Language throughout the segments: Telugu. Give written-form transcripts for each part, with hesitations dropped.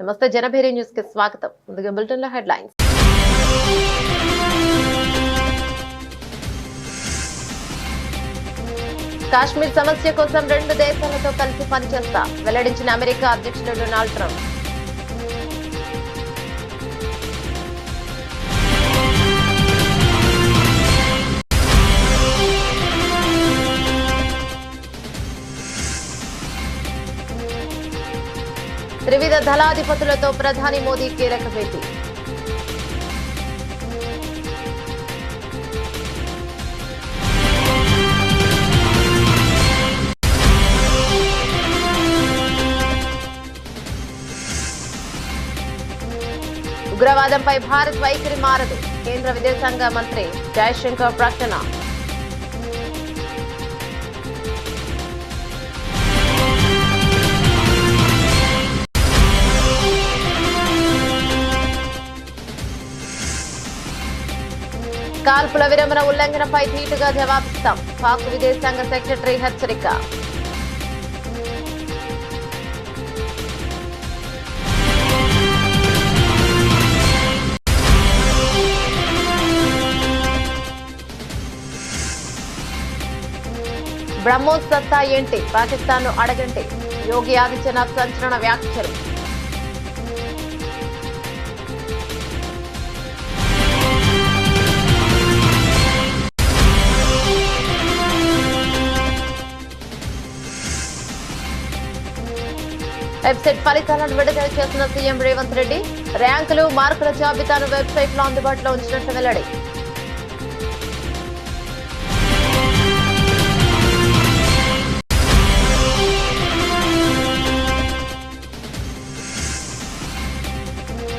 నమస్తే జనభేరి న్యూస్ కి స్వాగతం. ముందుగా బులెటిన్ లో హెడ్లైన్స్. కాశ్మీర్ సమస్య కోసం రెండు దేశాలతో కలిసి పనిచేస్తా వెల్లడించిన అమెరికా అధ్యక్షుడు డొనాల్డ్ ట్రంప్. త్రివిధ దళాధిపతులతో ప్రధాని మోదీ కీలక భేటీ. ఉగ్రవాదంపై భారత్ వైఖరి మారదు. కేంద్ర విదేశాంగ మంత్రి జయశంకర్ ప్రకటన. కాల్పుల విరమణ ఉల్లంఘనపై ధీటుగా జవాబిస్తాం. పాక్ విదేశాంగ సెక్రటరీ హెచ్చరిక. బ్రహ్మోస్ సత్తా ఏంటి, పాకిస్తాన్ ను అడగండి. యోగి ఆదిత్యనాథ్ సంచలన వ్యాఖ్యలు. వెబ్సైట్ ఫలితాలను విడుదల చేసిన సీఎం రేవంత్ రెడ్డి. ర్యాంకులు, మార్కుల జాబితాను వెబ్సైట్ లో అందుబాటులో ఉంచినట్లు వెల్లడి.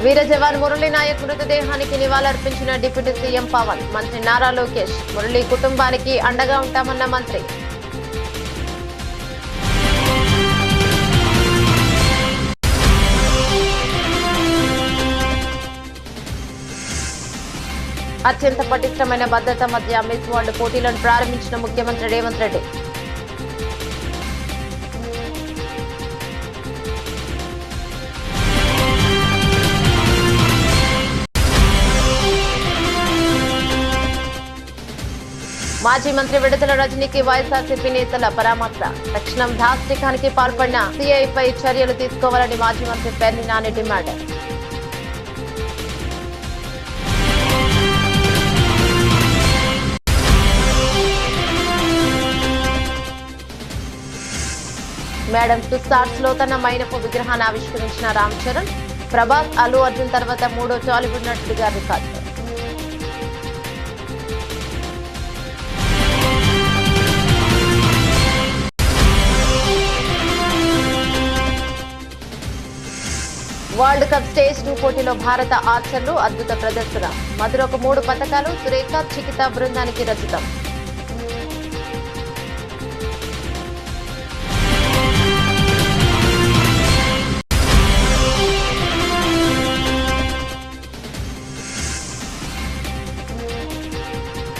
వీర జవాన్ మురళీ నాయక్ మృతదేహానికి నివాళులర్పించిన డిప్యూటీ సీఎం పవన్. మంత్రి నారా లోకేష్ మురళీ కుటుంబానికి అండగా ఉంటామన్న మంత్రి. అత్యంత పటిష్టమైన భద్రత మధ్య మిస్ వరల్డ్ పోటీలను ప్రారంభించిన ముఖ్యమంత్రి రేవంత్ రెడ్డి. మాజీ మంత్రి విడుదల రజనీకి వైఎస్ఆర్సీపీ నేతల పరామర్శ. తక్షణం దాష్టికానికి పాల్పడిన సీఐపై చర్యలు తీసుకోవాలని మాజీ మంత్రి పేర్ని నాని డిమాండ్. మేడం తుస్సార్స్ లో తన మైనపు విగ్రహాన్ని ఆవిష్కరించిన రామ్ చరణ్. ప్రభాస్, అల్లు అర్జున్ తర్వాత మూడో టాలీవుడ్ నటుడిగా రికార్డు. వరల్డ్ కప్ స్టేజ్ 2 పోటీలో భారత ఆర్చర్లు అద్భుత ప్రదర్శన. మధురకు 3 పతకాలు, సురేఖ, చికిత బృందానికి రచితం.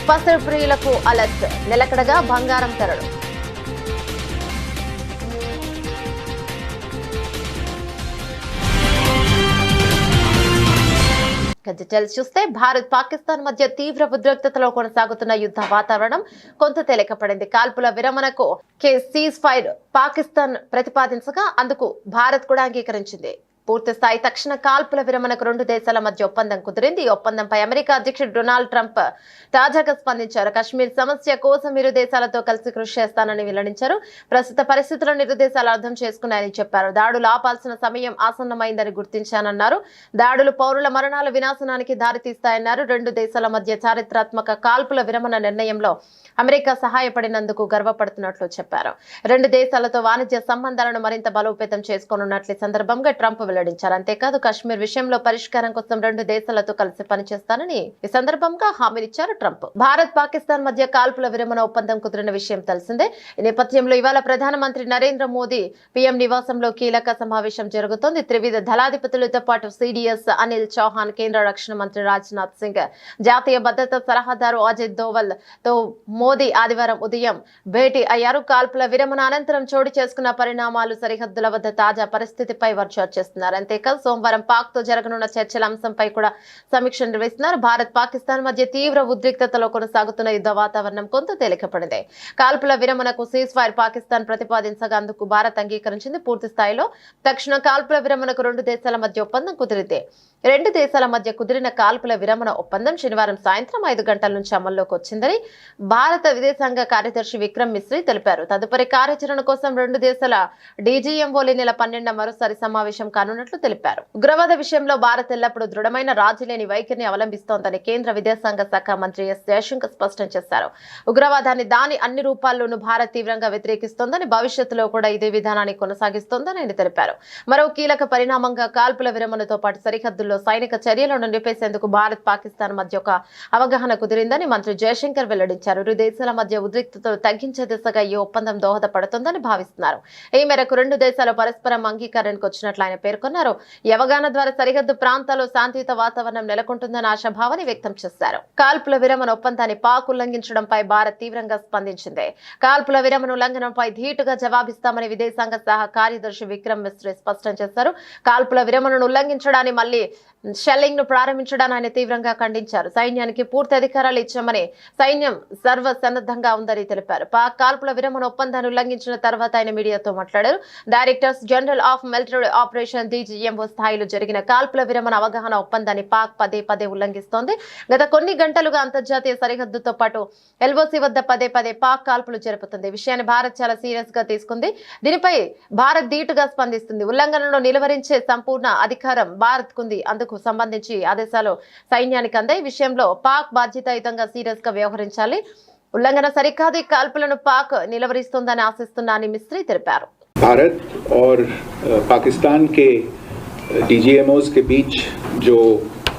పసరు ప్రియులకు అలర్ట్. నిలకడగా బంగారం ధరలు. డీటెయిల్స్ చూస్తే భారత్ పాకిస్తాన్ మధ్య తీవ్ర ఉద్రిక్తతలో కొనసాగుతున్న యుద్ధ వాతావరణం కొంత తేలికపడింది. కాల్పుల విరమణకు సీజ్ ఫైర్ పాకిస్తాన్ ప్రతిపాదించగా అందుకు భారత్ కూడా అంగీకరించింది. పూర్తి స్థాయి తక్షణ కాల్పుల విరమణకు రెండు దేశాల మధ్య ఒప్పందం కుదిరింది. ఈ ఒప్పందంపై అమెరికా అధ్యక్షుడు డొనాల్డ్ ట్రంప్ తాజాగా స్పందించారు. కశ్మీర్ సమస్య కోసం ఇరు దేశాలతో కలిసి కృషి చేస్తానని వెల్లడించారు. ప్రస్తుత పరిస్థితులను ఇరు దేశాలు అర్థం చేసుకున్నాయని చెప్పారు. దాడులు ఆపాల్సిన సమయం ఆసన్నమైందని గుర్తించానన్నారు. దాడులు పౌరుల మరణాల వినాశనానికి దారితీస్తాయన్నారు. రెండు దేశాల మధ్య చారిత్రాత్మక కాల్పుల విరమణ నిర్ణయంలో అమెరికా సహాయపడినందుకు గర్వపడుతున్నట్లు చెప్పారు. రెండు దేశాలతో వాణిజ్య సంబంధాలను మరింత బలోపేతం చేసుకోనున్నట్లు సందర్భంగా ట్రంప్ వెల్లడించారు. అంతేకాదు కశ్మీర్ విషయంలో పరిష్కారం కోసం రెండు దేశాలతో కలిసి పనిచేస్తానని ఈ సందర్భంగా హామీనిచ్చారు ట్రంప్. భారత్ పాకిస్తాన్ మధ్య కాల్పుల విరమణ ఒప్పందం కుదిరిన విషయం తెలిసిందే. ఈ నేపథ్యంలో ఇవాళ ప్రధానమంత్రి నరేంద్ర మోదీ పీఎం నివాసంలో కీలక సమావేశం జరుగుతోంది. త్రివిధ దళాధిపతులతో పాటు సిడిఎస్ అనిల్ చౌహాన్, కేంద్ర రక్షణ మంత్రి రాజ్నాథ్ సింగ్, జాతీయ భద్రతా సలహాదారు అజిత్ దోవల్ తో మోదీ ఆదివారం ఉదయం భేటీ అయ్యారు. కాల్పుల విరమణ అనంతరం చోటు చేసుకున్న పరిణామాలు, సరిహద్దుల వద్ద తాజా పరిస్థితిపై వారు చర్చిస్తున్నారు. నిర్వహిస్తున్నారు. అంతేకాదు సోమవారం పాక్ తో జరగనున్న చర్చల అంశంపై కూడా సమీక్ష నిర్వహిస్తున్నారు. భారత్ పాకిస్తాన్ మధ్య తీవ్ర ఉద్రిక్తతలో కొనసాగుతున్న యుద్ధ వాతావరణం కొంత తేలికపడింది. కాల్పుల విరమణకు సీజ్ ఫైర్ పాకిస్తాన్ ప్రతిపాదించగా అందుకు భారత్ అంగీకరించింది. పూర్తి స్థాయిలో తక్షణ కాల్పుల విరమణకు రెండు దేశాల మధ్య ఒప్పందం కుదిరింది. రెండు దేశాల మధ్య కుదిరిన కాల్పుల విరమణ ఒప్పందం శనివారం సాయంత్రం 5 గంటల నుంచి అమల్లోకి వచ్చిందని భారత విదేశాంగ కార్యదర్శి విక్రమ్ మిశ్రీ తెలిపారు. తదుపరి కార్యాచరణ కోసం రెండు దేశాల డీజీఎంఓలు నెల 12న మరోసారి సమావేశం కానున్నట్లు తెలిపారు. ఉగ్రవాద విషయంలో భారత్ ఎల్లప్పుడూ దృఢమైన రాజీ లేని వైఖరిని అవలంబిస్తోందని కేంద్ర విదేశాంగ శాఖ మంత్రి ఎస్ జయశంకర్ స్పష్టం చేశారు. ఉగ్రవాదాన్ని దాని అన్ని రూపాల్లోనూ భారత్ తీవ్రంగా వ్యతిరేకిస్తోందని, భవిష్యత్తులో కూడా ఇదే విధానాన్ని కొనసాగిస్తోందని ఆయన తెలిపారు. మరో కీలక పరిణామంగా కాల్పుల విరమణతో పాటు సరిహద్దుల్లో సైనిక చర్యలను నిలిపేసేందుకు భారత్ పాకిస్తాన్ మధ్య ఒక అవగాహన కుదిరిందని మంత్రి జయశంకర్ వెల్లడించారు. ఇరు దేశాల మధ్య ఉద్రిక్తతలు తగ్గించే దిశగా ఈ ఒప్పందం దోహదపడుతుందని భావిస్తున్నారు. ఈ మేరకు రెండు దేశాలు పరస్పరం అంగీకారానికి వచ్చినట్లు ఆయన పేర్కొన్నారు. ఈ అవగాహన ద్వారా సరిహద్దు ప్రాంతాల్లో శాంతియుత వాతావరణం నెలకొంటుందని ఆశాభావాన్ని వ్యక్తం చేశారు. కాల్పుల విరమణ ఒప్పందాన్ని పాక్ ఉల్లంఘించడంపై భారత్ తీవ్రంగా స్పందించింది. కాల్పుల విరమణ ఉల్లంఘనపై ధీటుగా జవాబిస్తామని విదేశాంగ శాఖ కార్యదర్శి విక్రమ్ మిశ్రీ స్పష్టం చేశారు. కాల్పుల విరమణను ఉల్లంఘించడాన్ని మళ్లీ షెల్లింగ్ ను ప్రారంభించడాన్ని ఆయన తీవ్రంగా ఖండించారు. సైన్యానికి పూర్తి అధికారాలు ఇచ్చామని, సైన్యం సర్వసన్నద్ధంగా ఉందని తెలిపారు. పాక్ కాల్పుల విరమణ ఒప్పందాన్ని ఉల్లంఘించిన తర్వాత ఆయన మీడియాతో మాట్లాడారు. Directors general of military operation DGMO స్థాయిలో జరిగిన కాల్పుల విరమణ అవగాహన ఒప్పందాన్ని పాక్ పదే పదే ఉల్లంఘిస్తోంది. గత కొన్ని గంటలుగా అంతర్జాతీయ సరిహద్దుతో పాటు ఎల్ఓసి వద్ద పదే పదే పాక్ కాల్పులు జరుపుతుంది. ఈ విషయాన్ని భారత్ చాలా సీరియస్ గా తీసుకుంది. దీనిపై భారత్ ధీటుగా స్పందిస్తుంది. ఉల్లంఘనను నిలువరించే సంపూర్ణ అధికారం భారత్ కుంది. అందుకు సంబంధించి ఆదేశాలు సైన్యానికి అందాయి. ఈ విషయంలో పాక్ బాధ్యతాయుతంగా సీరియస్ గా వ్యవహరించాలి. ఉల్లంఘన సరికాదు. ఈ కాల్పులను పాక్ నిలవరిస్తుందని ఆశిస్తున్నానని మిస్త్రీ తెలిపారు. भारत और पाकिस्तान के डीजीएमओज के बीच जो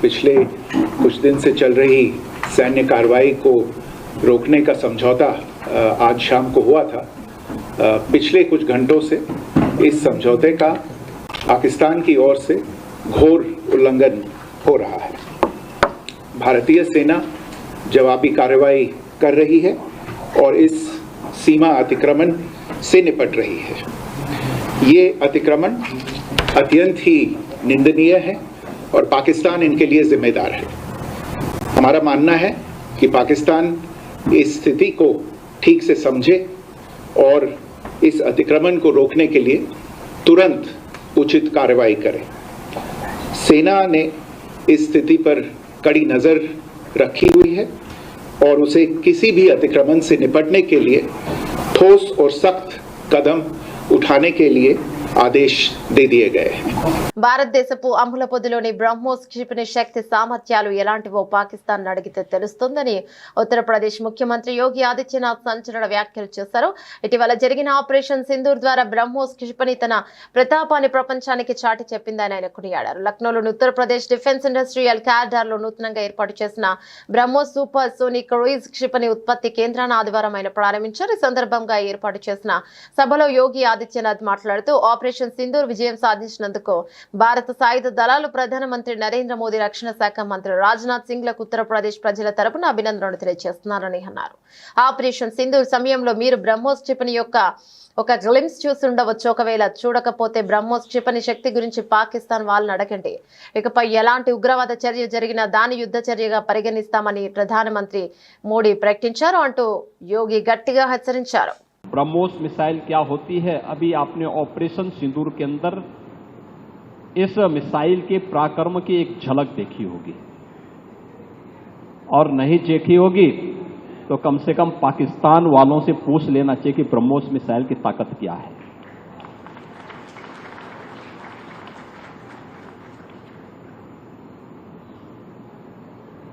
पिछले कुछ दिन से चल रही सैन्य कार्रवाई को रोकने का समझौता आज शाम को हुआ था, पिछले कुछ घंटों से इस समझौते का पाकिस्तान की ओर से घोर उल्लंघन हो रहा है। भारतीय सेना जवाबी कार्रवाई कर रही है और इस सीमा अतिक्रमण से निपट रही है। ये अतिक्रमण अत्यंत ही निंदनीय है और पाकिस्तान इनके लिए जिम्मेदार है। हमारा मानना है कि पाकिस्तान इस स्थिति को ठीक से समझे और इस अतिक्रमण को रोकने के लिए तुरंत उचित कार्रवाई करे। सेना ने इस स्थिति पर कड़ी नजर रखी हुई है और उसे किसी भी अतिक्रमण से निपटने के लिए ठोस और सख्त कदम उठाने के लिए ఆదేశ్ దే దియే గయే. భారతదేశపు అమ్ముల పొదిలోని బ్రహ్మోస్ క్షిపణి శక్తి సామర్థ్యాలు ఎలాంటివో పాకిస్తాన్ అడిగితే తెలుస్తుందని ఉత్తరప్రదేశ్ ముఖ్యమంత్రి యోగి ఆదిత్యనాథ్ సంచలన వ్యాఖ్యలు చేశారు. ఇటీవల జరిగిన ఆపరేషన్ సింధూర్ ద్వారా బ్రహ్మోస్ క్షిపణి తన ప్రతాపాన్ని ప్రపంచానికి చాటి చెప్పిందని ఆయన కొనియాడారు. లక్నోలోని ఉత్తరప్రదేశ్ డిఫెన్స్ ఇండస్ట్రియల్ కారిడార్ లో నూతనంగా ఏర్పాటు చేసిన బ్రహ్మోస్ సూపర్ సోనిక్ క్రూయిజ్ క్షిపణి ఉత్పత్తి కేంద్రాన్ని ఆదివారం ఆయన ప్రారంభించారు. ఈ సందర్భంగా ఏర్పాటు చేసిన సభలో యోగి ఆదిత్యనాథ్ మాట్లాడుతూ ఆపరేషన్ సింధూర్ విజయం సాధించినందుకు భారత సాయుధ దళాలు, ప్రధానమంత్రి నరేంద్ర మోదీ, రక్షణ శాఖ మంత్రి రాజ్నాథ్ సింగ్ లకు ఉత్తరప్రదేశ్ ప్రజల తరపున అభినందనలు తెలియజేస్తున్నారని అన్నారు. ఆపరేషన్ సింధూర్ సమయంలో మీరు బ్రహ్మోస్ క్షిపణి యొక్క ఒక గ్లిమ్స్ చూసి ఉండవచ్చు. ఒకవేళ చూడకపోతే బ్రహ్మోస్ క్షిపణి శక్తి గురించి పాకిస్తాన్ వాళ్ళని అడగండి. ఇకపై ఎలాంటి ఉగ్రవాద చర్య జరిగినా దాని యుద్ధ చర్యగా పరిగణిస్తామని ప్రధానమంత్రి మోడీ ప్రకటించారు అంటూ యోగి గట్టిగా హెచ్చరించారు. ब्रह्मोस मिसाइल क्या होती है, अभी आपने ऑपरेशन सिंदूर के अंदर इस मिसाइल के पराक्रम की एक झलक देखी होगी और नहीं देखी होगी तो कम से कम पाकिस्तान वालों से पूछ लेना चाहिए कि ब्रह्मोस मिसाइल की ताकत क्या है।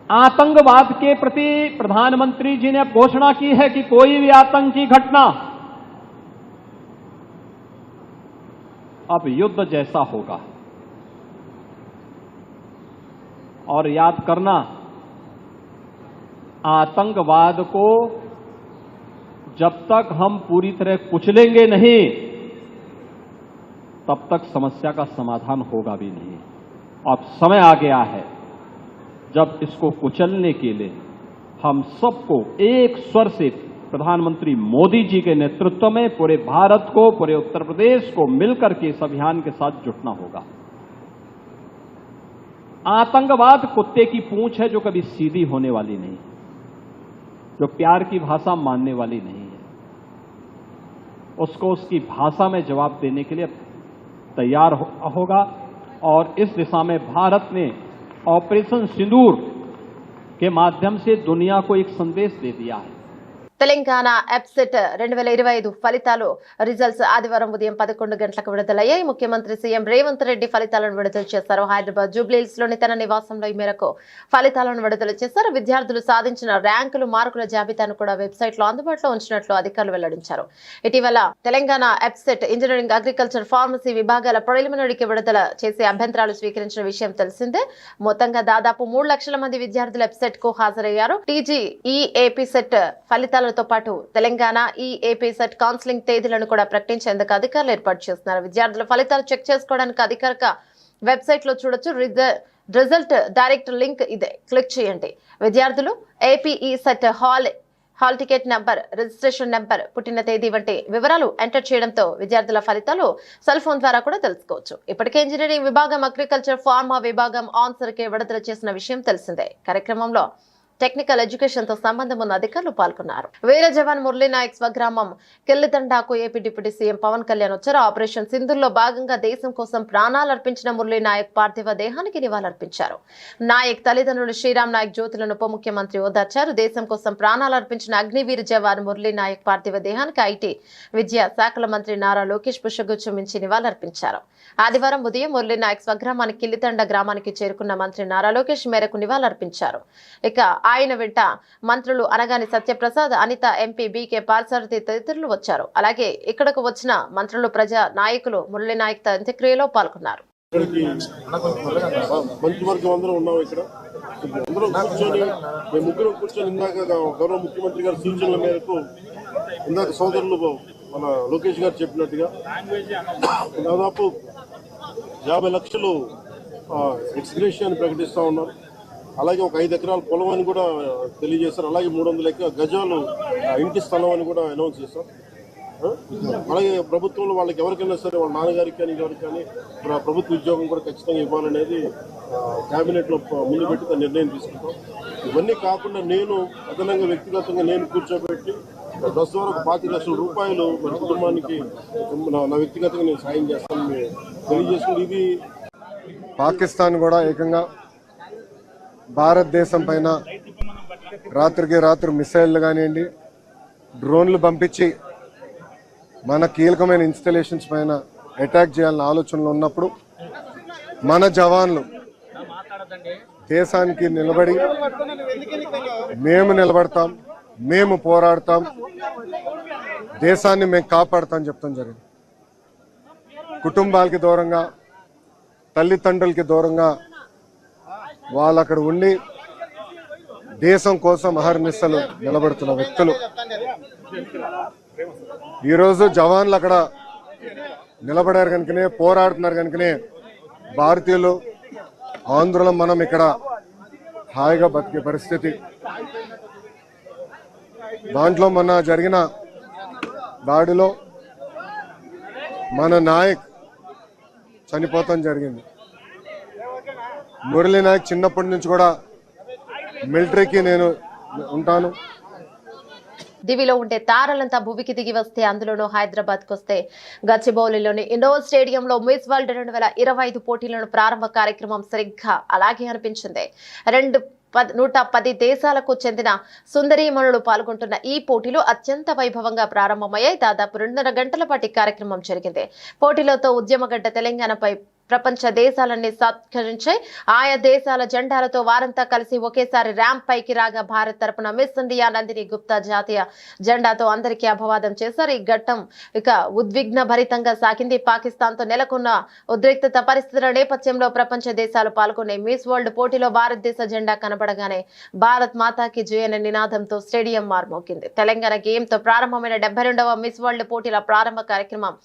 आतंकवाद के प्रति प्रधानमंत्री जी ने घोषणा की है कि कोई भी आतंकी घटना अब युद्ध जैसा होगा। और याद करना, आतंकवाद को जब तक हम पूरी तरह कुचलेंगे नहीं तब तक समस्या का समाधान होगा भी नहीं। अब समय आ गया है जब इसको कुचलने के लिए हम सबको एक स्वर से प्रधानमंत्री मोदी जी के नेतृत्व में पूरे भारत को, पूरे उत्तर प्रदेश को मिलकर के इस अभियान के साथ जुटना होगा। आतंकवाद कुत्ते की पूंछ है जो कभी सीधी होने वाली नहीं, जो प्यार की भाषा मानने वाली नहीं है। उसको उसकी भाषा में जवाब देने के लिए तैयार होगा और इस दिशा में भारत ने ऑपरेशन सिंदूर के माध्यम से दुनिया को एक संदेश दे दिया है। తెలంగాణ ఎప్సెట్ 2025 ఫలితాలు రిజల్ట్స్ ఆదివారం ఉదయం 11 గంటలకు విడుదలయ్యాయి. ముఖ్యమంత్రి సీఎం రేవంత్ రెడ్డి ఫలితాలను విడుదల చేశారు. హైదరాబాద్ జూబ్లీహిల్స్ లోని తన నివాసంలో ఈ మేరకు ఫలితాలను విడుదల చేశారు. విద్యార్థులు సాధించిన ర్యాంకులు, మార్కుల జాబితాను కూడా వెబ్సైట్ లో అందుబాటులో ఉంచినట్లు అధికారులు వెల్లడించారు. ఇటీవల Telangana EAPCET engineering, agriculture, pharmacy విభాగాల ప్రిలిమినరీకి విడుదల చేసే అభ్యంతరాలు స్వీకరించిన విషయం తెలిసిందే. మొత్తంగా దాదాపు 3 లక్షల మంది విద్యార్థులు ఎప్సెట్ కు హాజరయ్యారు. టీజీఈఏపీ సెట్ ఫలితాలతో పాటు తెలంగాణ ఈఏపీ సెట్ కౌన్సిలింగ్ తేదీలను కూడా ప్రకటించేందుకు అధికారులు ఏర్పాటు చేస్తున్నారు. విద్యార్థుల ఫలితాలు చెక్ చేసుకోవడానికి అధికారిక వెబ్సైట్ లో చూడొచ్చు. రిజల్ట్ డైరెక్ట్ లింక్ ఇదే, క్లిక్ చేయండి. విద్యార్థులు APE set hall ticket number, registration number, పుట్టిన తేదీ వంటి వివరాలు ఎంటర్ చేయడంతో విద్యార్థుల ఫలితాలు సెల్ ఫోన్ ద్వారా కూడా తెలుసుకోవచ్చు. ఇప్పటికే ఇంజనీరింగ్ విభాగం, అగ్రికల్చర్, ఫార్మా విభాగం ఆన్సర్ కి విడుదల చేసిన విషయం తెలిసిందే. కార్యక్రమంలో టెక్నికల్ ఎడ్యుకేషన్ తో సంబంధం ఉన్న అధికారులు పాల్గొన్నారు. వీర జవాన్ మురళీ నాయక్ స్వగ్రామం కిల్లితండాకు AP deputy CM Pawan Kalyan వచ్చారు. ఆపరేషన్ సింధూర్ లో భాగంగా దేశం కోసం ప్రాణాలు అర్పించిన మురళీ నాయక్ పార్థివ దేహానికి నివాళులర్పించారు. నాయక్ తల్లిదండ్రులు శ్రీరామ్ నాయక్ జ్యోతులను ఉప ముఖ్యమంత్రి ఓదార్చారు. దేశం కోసం ప్రాణాలు అర్పించిన అగ్నివీర జవాన్ మురళీ నాయక్ పార్థివ దేహానికి ఐటీ, విద్యా శాఖల మంత్రి నారా లోకేష్ పుష్పగుచ్చం ఇచ్చి నివాళులర్పించారు. ఆదివారం ఉదయం మురళీ నాయక్ స్వగ్రామానికి కిల్లితండ గ్రామానికి చేరుకున్న మంత్రి నారా లోకేష్ మేరకు నివాళులర్పించారు. ఇక ఆయన వెంట మంత్రులు అనగాని సత్యప్రసాద్, అనిత, ఎంపీ బీకే పార్సారథి తదితరులు వచ్చారు. అలాగే ఇక్కడకు వచ్చిన మంత్రులు, ప్రజా నాయకులు మురళీ నాయక్ అంత్యక్రియలో పాల్గొన్నారు. మంత్రివర్గం అందరూ ఉన్నాం ఇక్కడ. అందరం కూర్చొని మేము ముగ్గురు కూర్చొని ఇందాక గౌరవ ముఖ్యమంత్రి గారి సూచనల మేరకు ఇందాక సోదరులు మన లోకేష్ గారు చెప్పినట్టుగా దాదాపు 50 లక్షలు ఎక్స్గ్రేషియా ప్రకటిస్తా ఉన్నారు. అలాగే ఒక 5 ఎకరాల పొలం అని కూడా తెలియజేశారు. అలాగే 300 గజాలు ఇంటి స్థలం అని కూడా అనౌన్స్ చేశారు. అలాగే ప్రభుత్వంలో వాళ్ళకి ఎవరికైనా సరే, వాళ్ళ నాన్నగారికి కానీ ఎవరికి కానీ ప్రభుత్వ ఉద్యోగం కూడా ఖచ్చితంగా ఇవ్వాలనేది క్యాబినెట్లో ముందు పెట్టి నిర్ణయం తీసుకుంటాం. ఇవన్నీ కాకుండా నేను అదనంగా వ్యక్తిగతంగా నేను కూర్చోబెట్టి ప్రస్తుతం ఒక 25 లక్షల రూపాయలు మన కుటుంబానికి నా వ్యక్తిగతంగా నేను సాయం చేస్తానని తెలియజేసుకుంది. ఇది పాకిస్తాన్ కూడా ఏకంగా భారతదేశం పైన రాత్రికి రాత్రి మిసైళ్లు కానివ్వండి, డ్రోన్లు పంపించి మన కీలకమైన ఇన్స్టలేషన్స్ పైన అటాక్ చేయాలన్న ఆలోచనలు ఉన్నప్పుడు మన జవాన్లు దేశానికి నిలబడి మేము నిలబడతాం, మేము పోరాడతాం, దేశాన్ని మేము కాపాడుతాం చెప్తాం జరిగింది. కుటుంబాలకి దూరంగా, తల్లిదండ్రులకి దూరంగా వాళ్ళు అక్కడ ఉండి దేశం కోసం అహర్నిశలు నిలబడుతున్న వ్యక్తులు. ఈరోజు జవాన్లు అక్కడ నిలబడారు కనుకనే, పోరాడుతున్నారు కనుకనే భారతీయులు, ఆంధ్రులం మనం ఇక్కడ హాయిగా బతికే పరిస్థితి. దాంట్లో మొన్న జరిగిన దాడిలో మన నాయక్ చనిపోతాం జరిగింది. మురళీ నాయక్ చిన్నప్పటి నుంచి కూడా మిలిటరీకి నేను ఉంటాను. దివిలో ఉండే తారలంతా భూమికి దిగి వస్తే, అందులోనూ హైదరాబాద్ కు వస్తే గచ్చిబౌలిలోని ఇండోర్ స్టేడియంలో మిస్ వరల్డ్ 2025 పోటీలను ప్రారంభ కార్యక్రమం సరిగ్గా అలాగే అనిపించింది. 110 దేశాలకు చెందిన సుందరీమణులు పాల్గొంటున్న ఈ పోటీలు అత్యంత వైభవంగా ప్రారంభమయ్యాయి. దాదాపు 2.5 గంటల పాటు కార్యక్రమం జరిగింది. పోటీలతో ఉద్యమగడ్డ తెలంగాణపై ప్రపంచ దేశాలన్నీ సత్కరించాయి. ఆయా దేశాల జెండాలతో వారంతా కలిసి ఒకేసారి ర్యాంప్ పైకి రాగా భారత్ తరపున మిస్ ఇండియా నందిని గుప్తా జాతీయ జెండాతో అందరికీ అభివాదం చేశారు. ఈ ఘట్టం ఇక ఉద్విగ్న భరితంగా సాగింది. పాకిస్తాన్ తో నెలకొన్న ఉద్రిక్తత పరిస్థితుల నేపథ్యంలో ప్రపంచ దేశాలు పాల్గొనే మిస్ వరల్డ్ పోటీలో భారతదేశ జెండా కనబడగానే భారత్ మాతాకి జై అనే నినాదంతో స్టేడియం మార్మోగింది. తెలంగాణ గేమ్ తో ప్రారంభమైన 72వ మిస్ వరల్డ్ పోటీల ప్రారంభ కార్యక్రమం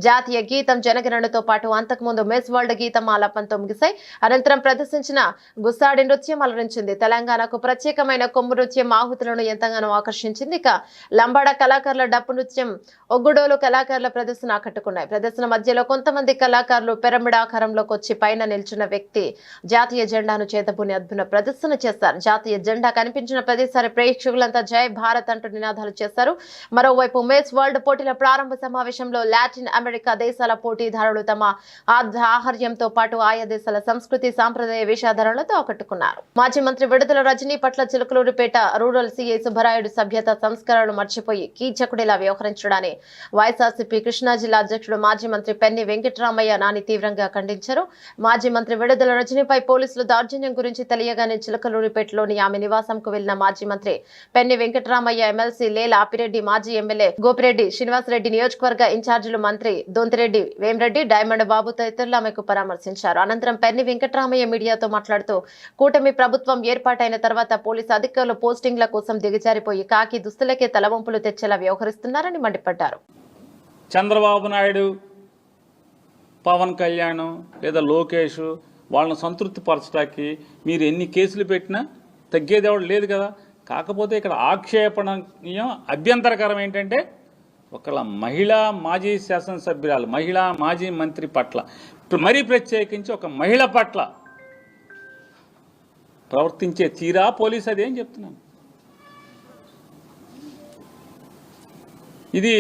జాతీయ గీతం, జనగణనతో పాటు అంతకుముందు మిస్ వరల్డ్ గీతం ఆలాపంతో ముగిశాయి. అనంతరం ప్రదర్శించిన గుస్సాడి నృత్యం అలరించింది. తెలంగాణకు ప్రత్యేకమైన కొమ్ము నృత్యం ఆహుతులను ఎంతగానో ఆకర్షించింది. ఇక లంబాడ కళాకారుల డప్పు నృత్యం, ఒగ్గుడోలు కళాకారుల ప్రదర్శన ఆకట్టుకున్నాయి. ప్రదర్శన మధ్యలో కొంతమంది కళాకారులు పిరమిడ్ ఆకారంలోకి వచ్చి పైన నిల్చున్న వ్యక్తి జాతీయ జెండాను చేతబూని అద్భుత ప్రదర్శన చేశారు. జాతీయ జెండా కనిపించిన ప్రతిసారి ప్రేక్షకులంతా జై భారత్ అంటూ నినాదాలు చేశారు. మరోవైపు మిస్ వరల్డ్ పోటీల ప్రారంభ సమావేశంలో లాటిన్ అమెరికా దేశాల పోటీదారులు తమ ఆహార్యంతో పాటు ఆయా దేశాల సంస్కృతి సాంప్రదాయ వేషధారణలతో ఆకట్టుకున్నారు. మాజీ మంత్రి విడుదల రజనీ పట్ల చిలకలూరిపేట రూరల్ సీఐ సుబ్బరాయుడు సభ్యత సంస్కరణలు మర్చిపోయి కీచకుడిలా వ్యవహరించడాన్ని వైఎస్ఆర్సీపీ కృష్ణా జిల్లా అధ్యక్షుడు మాజీ మంత్రి పెన్ని వెంకటరామయ్య నాని తీవ్రంగా ఖండించారు. మాజీ మంత్రి విడుదల రజనీపై పోలీసులు దౌర్జన్యం గురించి తెలియగానే చిలకలూరిపేటలోని ఆమె నివాసంకు వెళ్లిన మాజీ మంత్రి పెన్ని వెంకటరామయ్య, ఎమ్మెల్సీ లేల ఆపిరెడ్డి, మాజీ ఎమ్మెల్యే గోపిరెడ్డి శ్రీనివాసరెడ్డి, నియోజకవర్గ ఇన్ఛార్జీలు మంత్రి దొంతిరెడ్డి వేమిరెడ్డి, డైమండ్ బాబు తదితరులు ఆమెకు పరామర్శించారు. అనంతరం పెన్ని వెంకటరామయ్య మీడియాతో మాట్లాడుతూ కూటమి ప్రభుత్వం ఏర్పాటైన తర్వాత పోలీసు అధికారులు పోస్టింగ్ల కోసం దిగజారిపోయి కాకి దుస్తులకే తలవంపులు తెచ్చేలా వ్యవహరిస్తున్నారని మండిపడ్డారు. చంద్రబాబు నాయుడు, పవన్ కళ్యాణ్ లేదా లోకేష్ వాళ్ళని సంతృప్తి పరచడానికి మీరు ఎన్ని కేసులు పెట్టినా తగ్గేదేవాడు లేదు కదా. కాకపోతే ఇక్కడ ఆక్షేపణీయం, అభ్యంతరకరం ఏంటంటే ఒకళ్ళ మహిళా మాజీ శాసనసభ్యురాలు, మహిళా మాజీ మంత్రి పట్ల, మరీ ప్రత్యేకించి ఒక మహిళ పట్ల ప్రవర్తించే తీరా పోలీసు అదేం చెప్తున్నాను. ఇది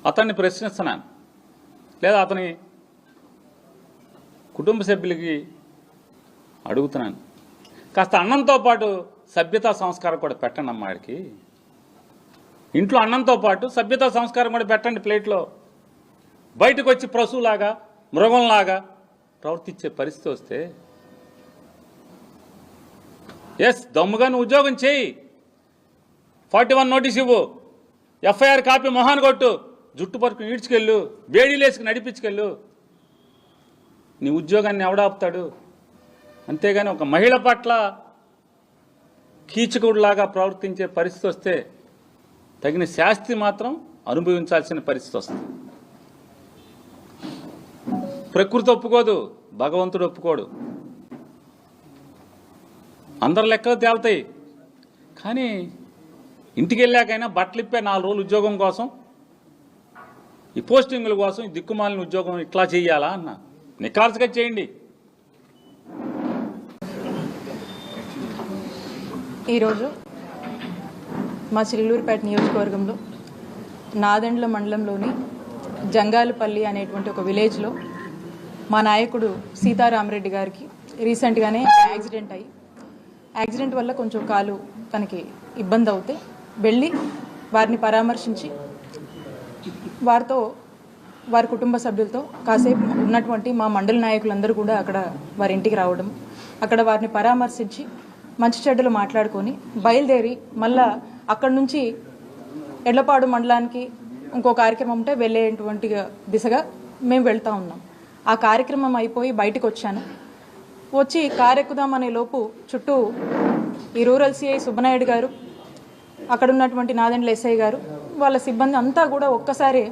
అతన్ని ప్రశ్నిస్తున్నాను, లేదా అతని కుటుంబ సభ్యులకి అడుగుతున్నాను. కాస్త అన్నంతో పాటు సభ్యతా సంస్కారం కూడా పెట్టండి అమ్మాడికి. ఇంట్లో అన్నంతో పాటు సభ్యతా సంస్కారం కూడా పెట్టండి ప్లేట్లో. బయటకు వచ్చి పశువులాగా, మృగంలాగా ప్రవర్తించే పరిస్థితి వస్తే దమ్ముగా నువ్వు ఉద్యోగం చేయి, 41 నోటీస్ ఇవ్వు, ఎఫ్ఐఆర్ కాపీ మొహాన్ కొట్టు, జుట్టు పరుకు ఈడ్చుకెళ్ళు, వేడిలేసుకు నడిపించుకెళ్ళు. నీ ఉద్యోగాన్ని ఎవడాపుతాడు? అంతేగాని ఒక మహిళ పట్ల కీచకుడిలాగా ప్రవర్తించే పరిస్థితి వస్తే తగిన శాస్తి మాత్రం అనుభవించాల్సిన పరిస్థితి వస్తుంది. ప్రకృతి ఒప్పుకోదు, భగవంతుడు ఒప్పుకోడు. అందరు లెక్కలు తేలుతాయి. కానీ ఇంటికి వెళ్ళాకైనా బట్టలిప్పే 4 రోజులు ఉద్యోగం కోసం, ఈ పోస్టింగుల కోసం, ఈ దిక్కుమాలిన ఉద్యోగం ఇట్లా చేయాలా అన్న నిఖార్సుగా చేయండి. ఈరోజు మా చిల్లూరుపేట నియోజకవర్గంలో నాదెండ్ల మండలంలోని జంగాలపల్లి అనేటువంటి ఒక విలేజ్లో మా నాయకుడు సీతారామరెడ్డి గారికి రీసెంట్గానే యాక్సిడెంట్ వల్ల కొంచెం కాలు తనకి ఇబ్బంది అవుతే వెళ్ళి వారిని పరామర్శించి వారితో, వారి కుటుంబ సభ్యులతో కాసేపు ఉన్నటువంటి మా మండల నాయకులందరూ కూడా అక్కడ వారి ఇంటికి రావడం, అక్కడ వారిని పరామర్శించి మంచి చెడ్డలు మాట్లాడుకొని బయలుదేరి మళ్ళా అక్కడి నుంచి ఎడ్లపాడు మండలానికి ఇంకో కార్యక్రమం ఉంటే వెళ్ళేటువంటి దిశగా మేము వెళ్తూ ఉన్నాం. ఆ కార్యక్రమం అయిపోయి బయటకు వచ్చాను. వచ్చి కారెక్కుదామనే లోపు చుట్టూ ఈ రూరల్ సిఐ సుబ్బనాయుడు గారు, అక్కడ ఉన్నటువంటి నాదెండ్ల ఎస్ఐ గారు, వాళ్ళ సిబ్బంది అంతా కూడా ఒక్కసారి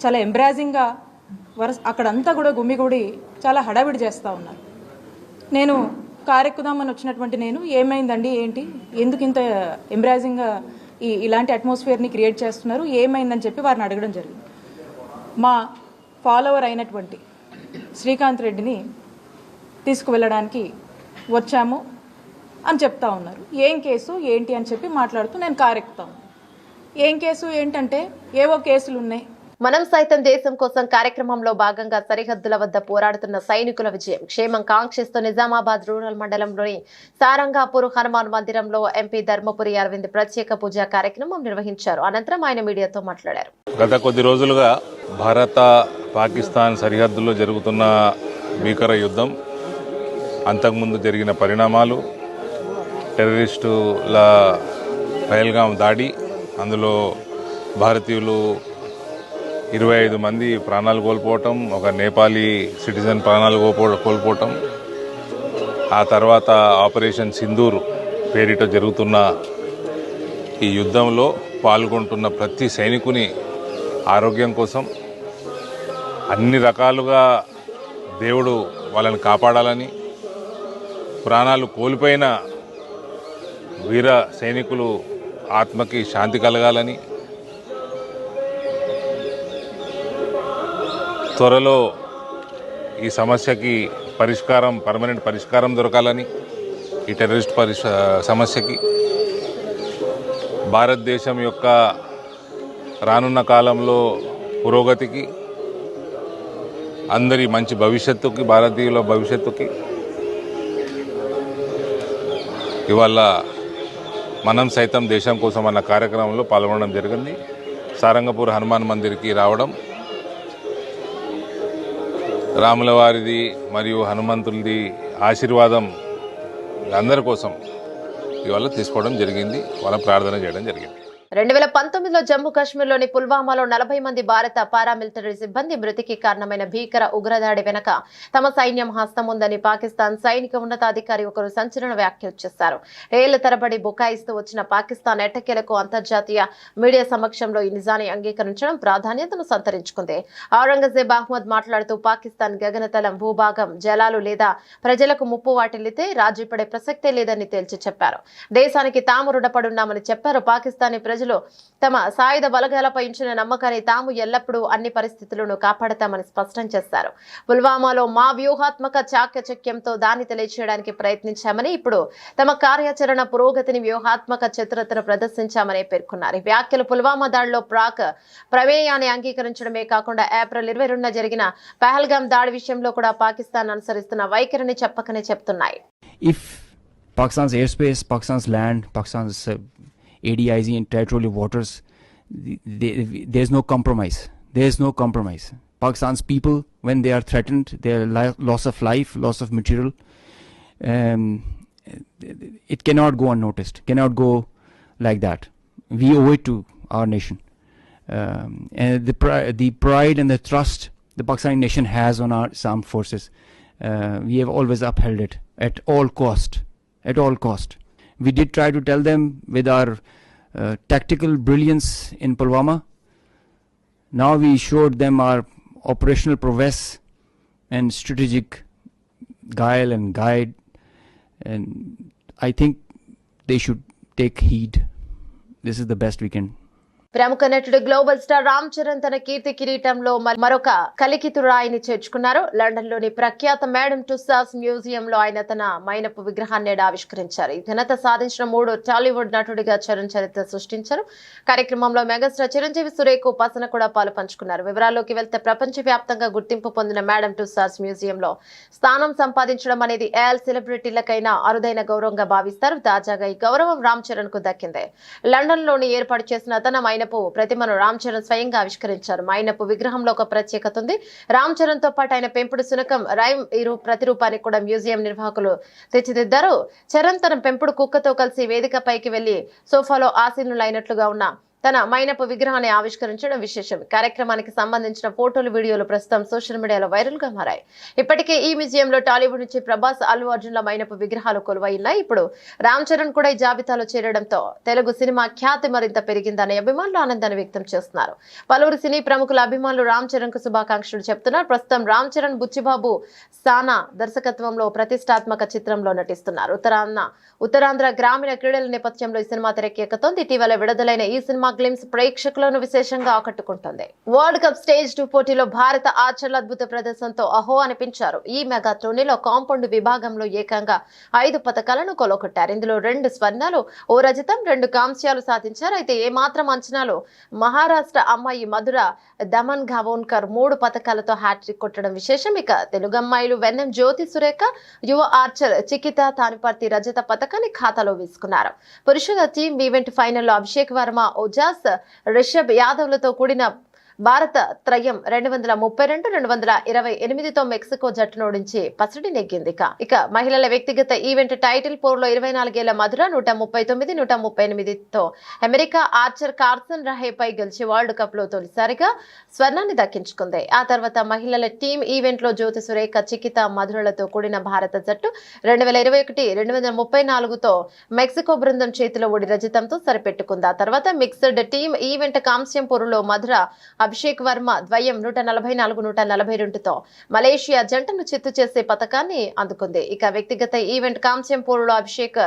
చాలా ఎంబ్రాజింగ్గా అక్కడంతా కూడా గుమిగూడి చాలా హడావిడి చేస్తూ ఉన్నారు. నేను కారెక్కుదామని వచ్చినటువంటి నేను, ఏమైందండి, ఏంటి, ఎందుకు ఇంత ఎంబ్రాజింగ్గా ఇలాంటి అట్మాస్ఫియర్ని క్రియేట్ చేస్తున్నారు, ఏమైందని చెప్పి వారిని అడగడం జరిగింది. మా ఫాలోవర్ అయినటువంటి శ్రీకాంత్ రెడ్డిని తీసుకువెళ్ళడానికి వచ్చాము అని చెప్తా ఉన్నారు. ఏం కేసు ఏంటి అని చెప్పి మాట్లాడుతూ నేను కారెక్కుతాను. ఏం కేసు ఏంటంటే ఏవో కేసులు ఉన్నాయి. మనం సైతం దేశం కోసం కార్యక్రమంలో భాగంగా సరిహద్దుల వద్ద పోరాడుతున్న సైనికుల విజయం క్షేమం కాంక్షిస్తూ నిజామాబాద్ రూరల్ మండలంలోని సారంగాపూర్ హనుమాన్ మందిరంలో ఎంపీ ధర్మపురి అరవింద్ ప్రత్యేక పూజా కార్యక్రమం నిర్వహించారు. అనంతరం ఆయన మీడియాతో మాట్లాడారు. గత కొద్ది రోజులుగా భారత పాకిస్తాన్ సరిహద్దుల్లో జరుగుతున్న భీకర యుద్ధం, అంతకుముందు జరిగిన పరిణామాలు, టెర్రరిస్టుల పహల్గాం దాడి, అందులో భారతీయులు 25 మంది ప్రాణాలు కోల్పోవటం, ఒక నేపాలీ సిటిజన్ ప్రాణాలు కోల్పోవటం, ఆ తర్వాత ఆపరేషన్ సింధూర్ పేరిట జరుగుతున్న ఈ యుద్ధంలో పాల్గొంటున్న ప్రతి సైనికుని ఆరోగ్యం కోసం, అన్ని రకాలుగా దేవుడు వాళ్ళని కాపాడాలని, ప్రాణాలు కోల్పోయిన వీర సైనికులు ఆత్మకి శాంతి కలగాలని, త్వరలో ఈ సమస్యకి పర్మనెంట్ పరిష్కారం దొరకాలని, ఈ టెర్రరిస్ట్ సమస్యకి భారతదేశం యొక్క రానున్న కాలంలో పురోగతికి, అందరి మంచి భవిష్యత్తుకి, భారతీయుల భవిష్యత్తుకి ఇవాళ మనం సైతం దేశం కోసం అన్న కార్యక్రమంలో పాల్గొనడం జరిగింది. సారంగపూర్ హనుమాన్ మందిర్కి రావడం, రాముల వారిది మరియు హనుమంతుడిది ఆశీర్వాదం అందరి కోసం ఇవాళ తీసుకోవడం జరిగింది, వాళ్ళ ప్రార్థన చేయడం జరిగింది. 2019లో జమ్మూ కాశ్మీర్లోని పుల్వామాలో 40 మంది భారత పారామిలిటరీ సిబ్బంది మృతికి కారణమైన భీకర ఉగ్రదాడి వెనక తమ సైన్యం హస్తం ఉందని పాకిస్తాన్ సైనిక ఉన్నతాధికారి ఒకరు సంచలన వ్యాఖ్యలు చేశారు. ఏళ్ల తరబడి బుకాయిస్తూ వచ్చిన పాకిస్తాన్ ఎట్టకేలకు అంతర్జాతీయ మీడియా సమక్షంలో ఈ నిజాన్ని అంగీకరించడం ప్రాధాన్యతను సంతరించుకుంది. ఔరంగజేబ్ అహ్మద్ మాట్లాడుతూ పాకిస్తాన్ గగనతలం, భూభాగం, జలాలు లేదా ప్రజలకు ముప్పు వాటిల్లితే రాజీపడే ప్రసక్తే లేదని తేల్చి చెప్పారు. దేశానికి తాము రుణపడున్నామని చెప్పారు. పాకిస్తానీ ప్రజలు తమ సాయుధ బలగాలపై ఉంచిన నమ్మకాన్ని తాము ఎల్లప్పుడూ అన్ని పరిస్థితులను కాపాడతామని స్పష్టం చేశారు. పుల్వామాలో మా వ్యూహాత్మక చాకచక్యంతో దాన్ని తెలియచేయడానికి ప్రయత్నించామని, ఇప్పుడు తమ కార్యాచరణ పురోగతిని వ్యూహాత్మక చతురతను ప్రదర్శించామని పేర్కొన్నారు. ఈ వ్యాఖ్యలు పుల్వామా దాడిలో ప్రాక్ ప్రమేయాన్ని అంగీకరించడమే కాకుండా ఏప్రిల్ 22న జరిగిన పహల్గామ్ దాడి విషయంలో కూడా పాకిస్తాన్ అనుసరిస్తున్న వైఖరిని చెప్పకనే చెప్తున్నాయి. If Pakistan's airspace, Pakistan's land, Pakistan's ADIZ and territorial waters, there's no compromise. There's no compromise. Pakistan's people, when they are threatened, their loss of life, loss of material, it cannot go unnoticed, cannot go like that. We owe it to our nation. And the pride and the trust the Pakistani nation has on our armed forces, we have always upheld it at all cost. At all cost. We did try to tell them with our tactical brilliance in Pulwama. Now we showed them our operational prowess and strategic guile and guide, and I think they should take heed. This is the best we can. ప్రముఖ నటుడు గ్లోబల్ స్టార్ రామ్ చరణ్ తన కీర్తి కిరీటంలో మరొక కలికితురాయిని చేర్చుకున్నారు. లండన్ లోని ప్రఖ్యాత మేడమ్ టుస్సాడ్స్ మ్యూజియం లో ఆయన తన మైనపు విగ్రహాన్ని ఆవిష్కరించారు. ఈ ఘనత సాధించిన 3 టాలీవుడ్ నటుడిగా చరణ్ చరిత్ర సృష్టించారు. కార్యక్రమంలో మెగాస్టార్ చిరంజీవి, సురేఖ, ఉపాసన కూడా పాలు పంచుకున్నారు. వివరాల్లోకి వెళ్తే ప్రపంచవ్యాప్తంగా గుర్తింపు పొందిన మేడమ్ టుస్సాడ్స్ మ్యూజియంలో స్థానం సంపాదించడం అనేది సెలబ్రిటీలకైనా అరుదైన గౌరవంగా భావిస్తారు. తాజాగా ఈ గౌరవం రామ్ చరణ్ కు దక్కింది. లండన్ లోని ఏర్పాటు చేసిన తన మైనపు ప్రతిమను రామ్ చరణ్ స్వయంగా ఆవిష్కరించారు. మైనపు విగ్రహంలో ఒక ప్రత్యేకత ఉంది. రామ్ చరణ్ తో పాటు ఆయన పెంపుడు శునకం రైమ్ ప్రతిరూపాన్ని కూడా మ్యూజియం నిర్వాహకులు తెచ్చిదిద్దారు. చరణ్ తన పెంపుడు కుక్కతో కలిసి వేదిక పైకి వెళ్లి సోఫాలో ఆసీనులైనట్లుగా ఉన్న తన మైనపు విగ్రహాన్ని ఆవిష్కరించడం విశేషం. కార్యక్రమానికి సంబంధించిన ఫోటోలు, వీడియోలు ప్రస్తుతం సోషల్ మీడియాలో వైరల్ గా మారాయి. ఇప్పటికే ఈ మ్యూజియంలో టాలీవుడ్ నుంచి ప్రభాస్, అల్లు అర్జున్ల మైనపు విగ్రహాలు కొలువై ఉన్నాయి. ఇప్పుడు రామ్ చరణ్ కూడా ఈ జాబితాలో చేరడంతో తెలుగు సినిమా ఖ్యాతి మరింత పెరిగిందనే అభిమానులు ఆనందాన్ని వ్యక్తం చేస్తున్నారు. పలువురు సినీ ప్రముఖుల అభిమానులు రామ్ చరణ్ కు శుభాకాంక్షలు చెప్తున్నారు. ప్రస్తుతం రామ్ చరణ్ బుచ్చిబాబు సానా దర్శకత్వంలో ప్రతిష్టాత్మక చిత్రంలో నటిస్తున్నారు. ఉత్తరాంధ్ర గ్రామీణ క్రీడల నేపథ్యంలో ఈ సినిమా తెరకెక్కుతోంది. ఇటీవల విడుదలైన ఈ సినిమా గ్లిమ్స్ ప్రేక్షకులను విశేషంగా ఆకట్టుకుంటుంది. వరల్డ్ కప్ స్టేజ్ 2 పోటీలో భారత ఆర్చర్లు అద్భుత ప్రదర్శనతో అహో అనిపించారు. ఈ మెగా టోర్నీలో కాంపౌండ్ విభాగంలో ఏకంగా 5 పతకాలను కొలగొట్టారు. ఇందులో 2 స్వర్ణాలు, 1 రజతం, 2 కాంస్యాలు సాధించారు. అయితే ఏమాత్రం అంచనాలు మహారాష్ట్ర అమ్మాయి మధుర దమన్ గవోన్కర్ 3 పతకాలతో హ్యాట్రిక్ కొట్టడం విశేషం. ఇక తెలుగు అమ్మాయిలు వెన్నెం జ్యోతి సురేఖ, యువ ఆర్చర్ చికిత తానిపర్తి రజత పతకాన్ని ఖాతాలో వేసుకున్నారు. పురుషుల టీమ్ ఈవెంట్ ఫైనల్లో అభిషేక్ వర్మ, ఓజాస్, రిషబ్ యాదవ్లతో కూడిన భారత త్రయం 232-228తో మెక్సికో జట్టును ఓడించి పసిడి నెగ్గింది. ఇక మహిళల వ్యక్తిగత ఈవెంట్ టైటిల్ పోర్లో 24 ఏళ్ల మధుర 139-138తో అమెరికా ఆర్చర్ కార్సన్ రహేపై గెలిచి వరల్డ్ కప్ లో తొలిసారిగా స్వర్ణాన్ని దక్కించుకుంది. ఆ తర్వాత మహిళల టీమ్ ఈవెంట్ లో జ్యోతి సురేఖ, చికిత, మధురలతో కూడిన భారత జట్టు 2021-234తో మెక్సికో బృందం చేతిలో ఓడి రజతంతో సరిపెట్టుకుంది. ఆ తర్వాత మిక్స్డ్ టీమ్ ఈవెంట్ కాంస్యం పోరులో మధుర అభిషేక్ వర్మ ద్వయం 144-142తో మలేషియా జంటను చిత్తు చేసే పథకాన్ని అందుకుంది. ఇక వ్యక్తిగత ఈవెంట్ కాంస్యం పోరులో అభిషేక్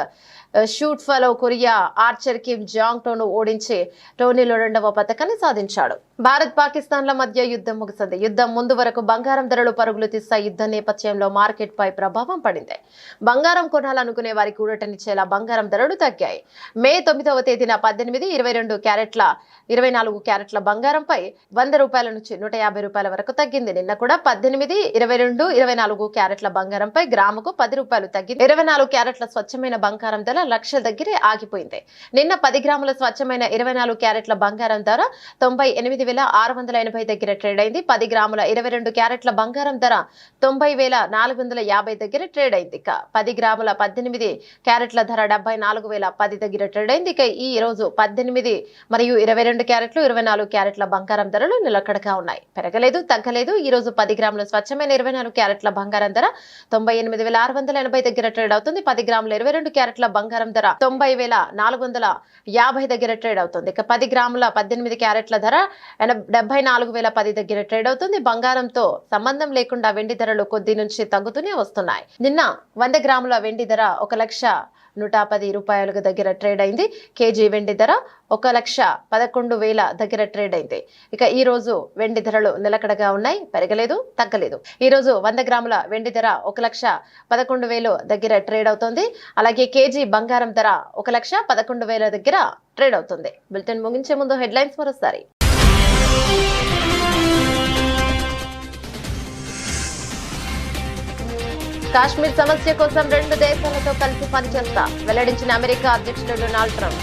షూట్ ఫలో కొరియా ఆర్చర్ కిమ్ జాంగ్ టోను ఓడించి టోర్నీలో 2వ పథకాన్ని సాధించాడు. భారత్ పాకిస్తాన్ల మధ్య యుద్ధం ముగిసింది. యుద్ధం ముందు వరకు బంగారం ధరలు పరుగులు తీస్తాయి. యుద్ధ నేపథ్యంలో మార్కెట్ పై ప్రభావం పడింది. బంగారం కొనాలనుకునే వారికి ఊరటనిచ్చేలా బంగారం ధరలు తగ్గాయి. మే 9వ తేదీన 18, 22 క్యారెట్ల 24 క్యారెట్ల బంగారంపై 100 రూపాయల నుంచి 150 రూపాయల వరకు తగ్గింది. నిన్న కూడా 18, 22, 24 క్యారెట్ల బంగారంపై గ్రాముకు 10 రూపాయలు తగ్గింది. 24 క్యారెట్ల స్వచ్ఛమైన బంగారం ధర లక్షల దగ్గరే ఆగిపోయింది. నిన్న 10 గ్రాముల స్వచ్ఛమైన 24 క్యారెట్ల బంగారం ధర 98,680 దగ్గర ట్రేడ్ అయింది. 10 గ్రాముల 22 క్యారెట్ల బంగారం ధర 90,450 దగ్గర ట్రేడ్ అయింది. ఇక 10 గ్రాముల 18 క్యారెట్ల ధర 74,010 దగ్గర ట్రేడ్ అయింది. ఇక ఈ రోజు 18 మరియు 22 క్యారెట్లు 24 క్యారెట్ల బంగారం ధరలు నిలకడగా ఉన్నాయి. పెరగలేదు, తగ్గలేదు. ఈ రోజు 10 గ్రాముల స్వచ్ఛమైన 24 క్యారెట్ల బంగారం ధర 98,680 దగ్గర ట్రేడ్ అవుతుంది. 10 గ్రాముల 22 క్యారెట్ల బంగారం ధర 90,450 దగ్గర ట్రేడ్ అవుతుంది. ఇక 10 గ్రాముల 18 క్యారెట్ల ధర 74,010 దగ్గర ట్రేడ్ అవుతుంది. బంగారంతో సంబంధం లేకుండా వెండి ధరలు కొద్ది నుంచి తగ్గుతూనే వస్తున్నాయి. నిన్న 100 గ్రాముల వెండి ధర 1,110 రూపాయల దగ్గర ట్రేడ్ అయింది. కేజీ వెండి ధర 1,11,000 దగ్గర ట్రేడ్ అయింది. ఇక ఈ రోజు వెండి ధరలు నిలకడగా ఉన్నాయి, పెరగలేదు, తగ్గలేదు. ఈ రోజు 100 గ్రాముల వెండి ధర 1,11,000 దగ్గర ట్రేడ్ అవుతుంది. అలాగే కేజీ బంగారం ధర 1,11,000 దగ్గర ట్రేడ్ అవుతుంది. బులెటిన్ ముగించే ముందు హెడ్లైన్స్ మరోసారి. కాశ్మీర్ సమస్య కోసం 2 దేశాలతో కలిసి పనిచేస్తా వెల్లడించిన అమెరికా అధ్యక్షుడు డొనాల్డ్ ట్రంప్.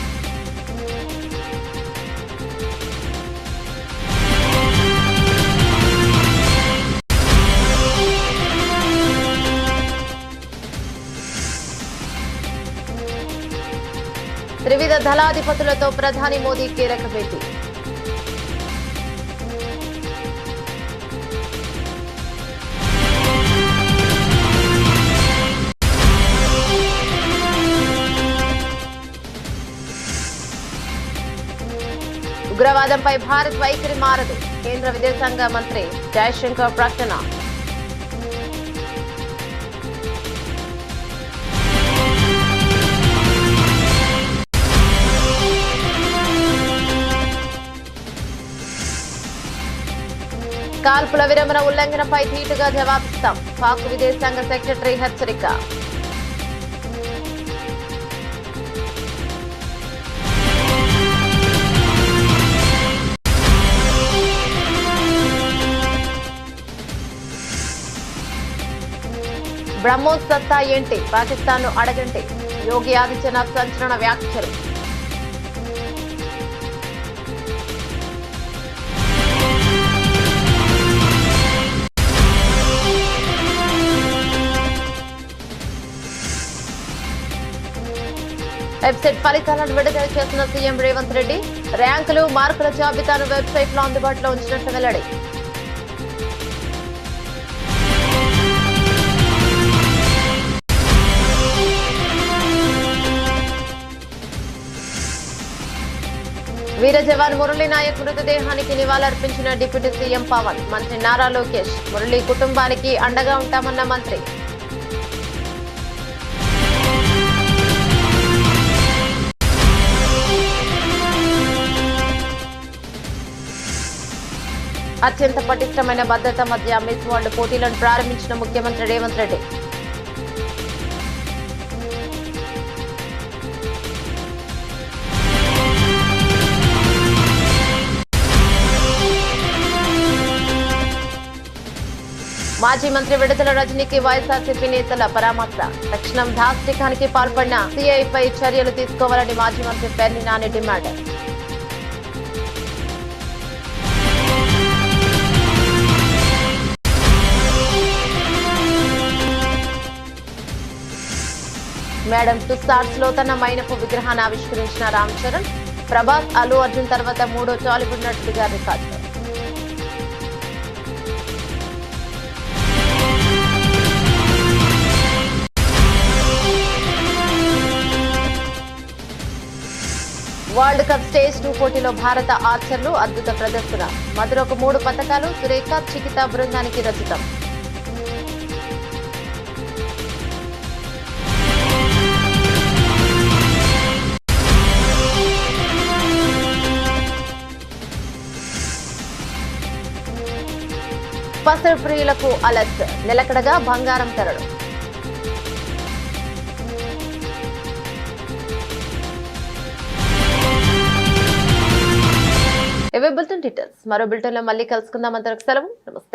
త్రివిధ దళాధిపతులతో ప్రధాని మోదీ కీలక భేటీ. ఉగ్రవాదంపై భారత్ వైఖరి మారదు. కేంద్ర విదేశాంగ మంత్రి జయశంకర్ ప్రకటన. కాల్పుల విరమణ ఉల్లంఘనపై ధీటుగా జవాబిస్తాం. పాక్ విదేశాంగ సెక్రటరీ హెచ్చరిక. బ్రహ్మోస్ సత్తా ఏంటి, పాకిస్తాన్ ను అడగండి. యోగి ఆదిత్యనాథ్ సంచలన వ్యాఖ్యలు. వెబ్సైట్ ఫలితాలను విడుదల చేసిన సీఎం రేవంత్ రెడ్డి. ర్యాంకులు, మార్కుల జాబితాను వెబ్సైట్ లో అందుబాటులో ఉంచినట్లు వెల్లడి. వీర జవాన్ మురళీ నాయక్ మృతదేహానికి నివాళులర్పించిన డిప్యూటీ సీఎం పవన్. మంత్రి నారా లోకేష్ మురళీ కుటుంబానికి అండగా ఉంటామన్న మంత్రి. అత్యంత పటిష్టమైన భద్రత మధ్య మిస్ వరల్డ్ పోటీలను ప్రారంభించిన ముఖ్యమంత్రి రేవంత్ రెడ్డి. మాజీ మంత్రి విడుదల రజనీకి వైఎస్ఆర్సీపీ నేతల పరామర్శ. తక్షణం దాష్టికానికి పాల్పడిన సీఐపై చర్యలు తీసుకోవాలని మాజీ మంత్రి పేర్ని నాని డిమాండ్. మేడం టుస్టార్స్ లో తన మైనపు విగ్రహాన్ని ఆవిష్కరించిన రామ్ చరణ్. ప్రభాస్, అల్లు అర్జున్ తర్వాత 3వ టాలీవుడ్ నటుడిగా record. World world cup stage 2 పోటీలో భారత ఆర్చర్లు అద్భుత ప్రదర్శన. మధురకు 3 పతకాలు, సురేఖ, చికిత బృందానికి రచితం. పసరు ప్రియులకు అలర్ట్, నిలకడగా బంగారం ధరలు. ఇవే బులెటిన్ డీటెయిల్స్. మరో బులెటిన్ లో మళ్ళీ కలుసుకుందాం. అంతవరకు సెలవు. నమస్తే.